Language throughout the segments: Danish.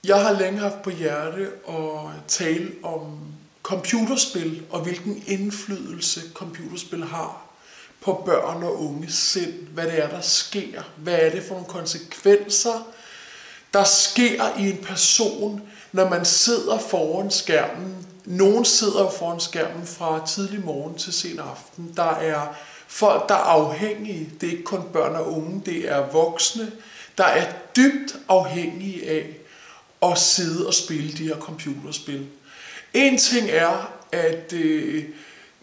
Jeg har længe haft på hjerte at tale om computerspil og hvilken indflydelse computerspil har på børn og unges sind. Hvad det er, der sker. Hvad er det for nogle konsekvenser, der sker i en person, når man sidder foran skærmen. Nogen sidder foran skærmen fra tidlig morgen til sen aften. Der er folk, der er afhængige. Det er ikke kun børn og unge, det er voksne, der er dybt afhængige af at sidde og spille de her computerspil. En ting er, at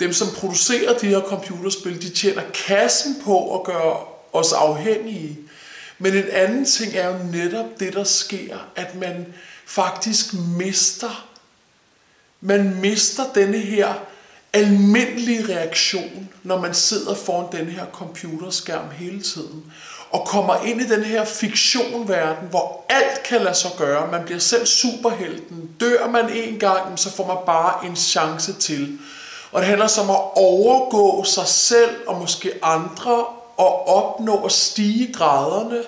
dem, som producerer de her computerspil, de tjener kassen på at gøre os afhængige. Men en anden ting er jo netop det, der sker, at man faktisk mister denne her almindelige reaktion, når man sidder foran den her computerskærm hele tiden, og kommer ind i den her fiktionverden, hvor alt kan lade sig gøre. Man bliver selv superhelten. Dør man en gang, så får man bare en chance til. Og det handler så om at overgå sig selv og måske andre, og opnå at stige graderne,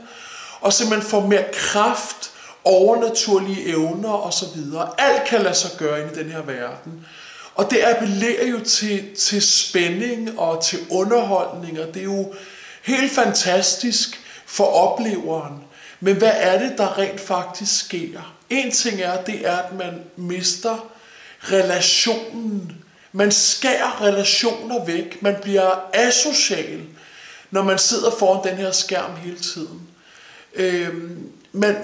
og simpelthen få mere kraft, overnaturlige evner osv. Alt kan lade sig gøre ind i den her verden. Og det appellerer jo til spænding og til underholdning, og det er jo helt fantastisk for opleveren. Men hvad er det, der rent faktisk sker? En ting er, det er, at man mister relationen. Man skærer relationer væk. Man bliver asocial, når man sidder foran den her skærm hele tiden.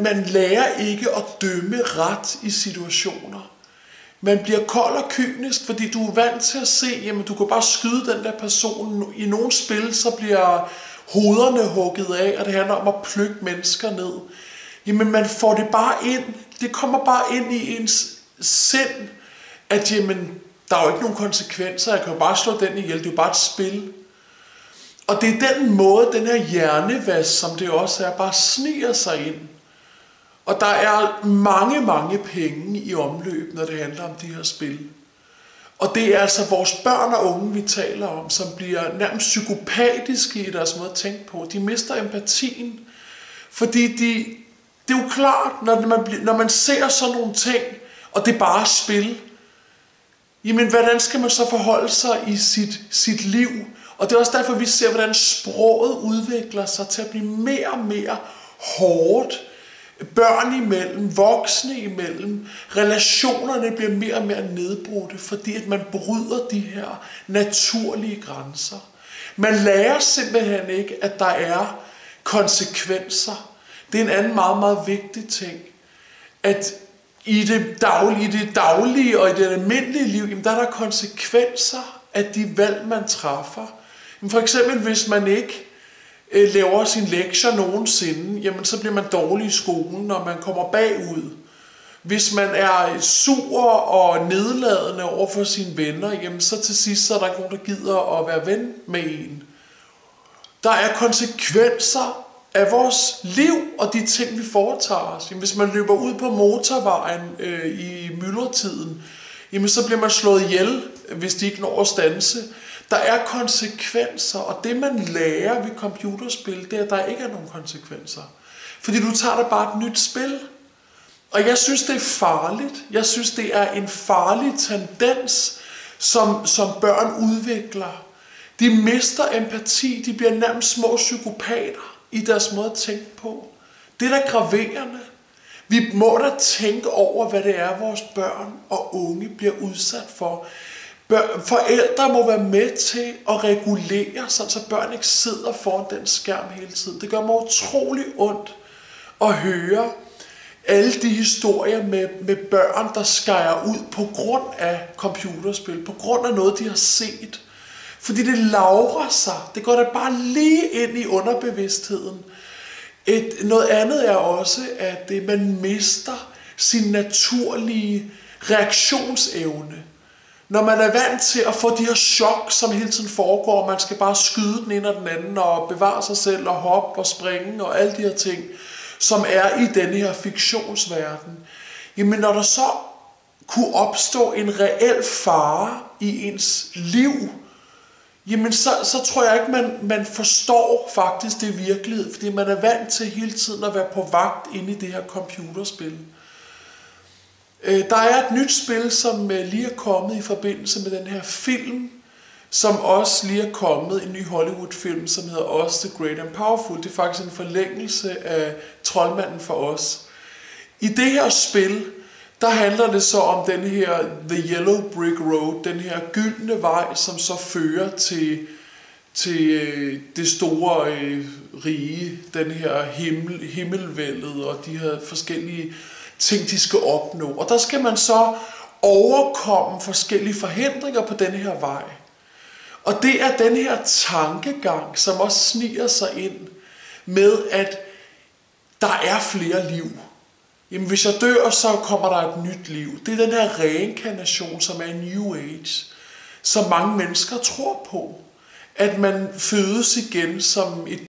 Man lærer ikke at dømme ret i situationer. Man bliver kold og kynisk, fordi du er vant til at se, jamen du kan bare skyde den der person. I nogle spil, så bliver hovederne hugget af, og det handler om at plukke mennesker ned. Jamen man får det bare ind. Det kommer bare ind i ens sind, at jamen, der er jo ikke nogen konsekvenser. Jeg kan jo bare slå den ihjel. Det er jo bare et spil. Og det er den måde, den her hjernevask, som det også er, bare sniger sig ind. Og der er mange penge i omløb, når det handler om de her spil. Og det er altså vores børn og unge, vi taler om, som bliver nærmest psykopatiske i deres måde at tænke på. De mister empatien, fordi det er jo klart, når man ser sådan nogle ting, og det er bare spil, jamen hvordan skal man så forholde sig i sit liv? Og det er også derfor, vi ser, hvordan sproget udvikler sig til at blive mere og mere hårdt. Børn imellem, voksne imellem, relationerne bliver mere og mere nedbrudte, fordi at man bryder de her naturlige grænser. Man lærer simpelthen ikke, at der er konsekvenser. Det er en anden meget vigtig ting, at i det daglige og i det almindelige liv, jamen der er der konsekvenser af de valg, man træffer. For eksempel, hvis man ikke laver sine lektier nogensinde, jamen så bliver man dårlig i skolen, når man kommer bagud. Hvis man er sur og nedladende over for sine venner, jamen så til sidst så er der ikke nogen, der gider at være ven med en. Der er konsekvenser af vores liv og de ting, vi foretager os. Jamen, hvis man løber ud på motorvejen i myldretiden, jamen så bliver man slået ihjel, hvis de ikke når at standse. Der er konsekvenser, og det man lærer ved computerspil, det er, at der ikke er nogen konsekvenser. Fordi du tager da bare et nyt spil. Og jeg synes, det er farligt. Jeg synes, det er en farlig tendens, som børn udvikler. De mister empati, de bliver nærmest små psykopater i deres måde at tænke på. Det er da graverende. Vi må da tænke over, hvad det er, vores børn og unge bliver udsat for. Forældre må være med til at regulere, så børn ikke sidder foran den skærm hele tiden. Det gør mig utrolig ondt at høre alle de historier med børn, der skærer ud på grund af computerspil, på grund af noget, de har set. Fordi det lagrer sig. Det går da bare lige ind i underbevidstheden. Noget andet er også, at man mister sin naturlige reaktionsevne. Når man er vant til at få de her chok, som hele tiden foregår, man skal bare skyde den ene og den anden, og bevare sig selv, og hoppe og springe, og alle de her ting, som er i denne her fiktionsverden. Jamen når der så kunne opstå en reel fare i ens liv, jamen så tror jeg ikke, man forstår faktisk det virkelighed, fordi man er vant til hele tiden at være på vagt inde i det her computerspil. Der er et nyt spil, som lige er kommet i forbindelse med den her film, som også lige er kommet, en ny Hollywood-film, som hedder Oz the Great and Powerful. Det er faktisk en forlængelse af Troldmanden for Oz. I det her spil, der handler det så om den her The Yellow Brick Road, den her gyldne vej, som så fører til det store rige, den her himmelvældet og de her forskellige ting, de skal opnå. Og der skal man så overkomme forskellige forhindringer på den her vej. Og det er den her tankegang, som også sniger sig ind med, at der er flere liv. Jamen hvis jeg dør, så kommer der et nyt liv. Det er den her reinkarnation, som er en New Age, som mange mennesker tror på. At man fødes igen som et